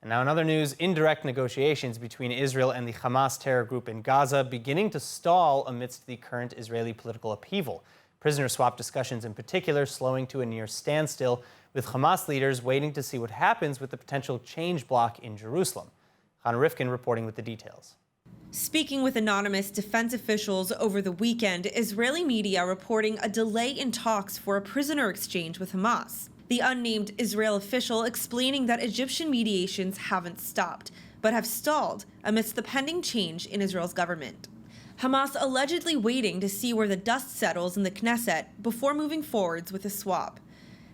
And now in other news, indirect negotiations between Israel and the Hamas terror group in Gaza beginning to stall amidst the current Israeli political upheaval. Prisoner swap discussions in particular slowing to a near standstill, with Hamas leaders waiting to see what happens with the potential change bloc in Jerusalem. Hannah Rifkin reporting with the details. Speaking with anonymous defense officials over the weekend, Israeli media reporting a delay in talks for a prisoner exchange with Hamas. The unnamed Israel official explaining that Egyptian mediations haven't stopped, but have stalled amidst the pending change in Israel's government. Hamas allegedly waiting to see where the dust settles in the Knesset before moving forwards with a swap.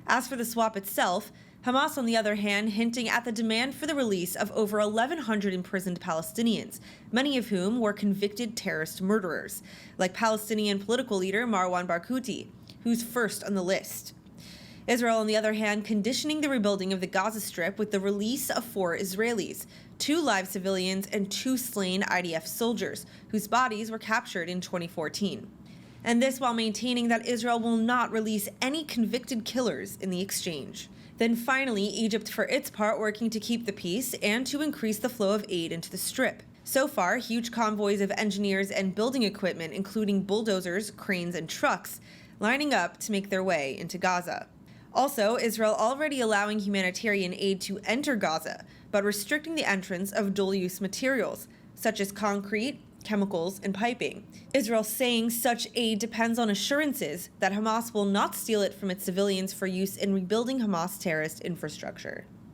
As for the swap itself, Hamas, on the other hand, hinting at the demand for the release of over 1,100 imprisoned Palestinians, many of whom were convicted terrorist murderers, like Palestinian political leader Marwan Barghouti, who's first on the list. Israel, on the other hand, conditioning the rebuilding of the Gaza Strip with the release of 4 Israelis, 2 live civilians and 2 slain IDF soldiers, whose bodies were captured in 2014. And this while maintaining that Israel will not release any convicted killers in the exchange. Then finally, Egypt for its part working to keep the peace and to increase the flow of aid into the Strip. So far, huge convoys of engineers and building equipment, including bulldozers, cranes, and trucks, lining up to make their way into Gaza. Also, Israel already allowing humanitarian aid to enter Gaza, but restricting the entrance of dual-use materials, such as concrete, chemicals, and piping. Israel saying such aid depends on assurances that Hamas will not steal it from its civilians for use in rebuilding Hamas terrorist infrastructure.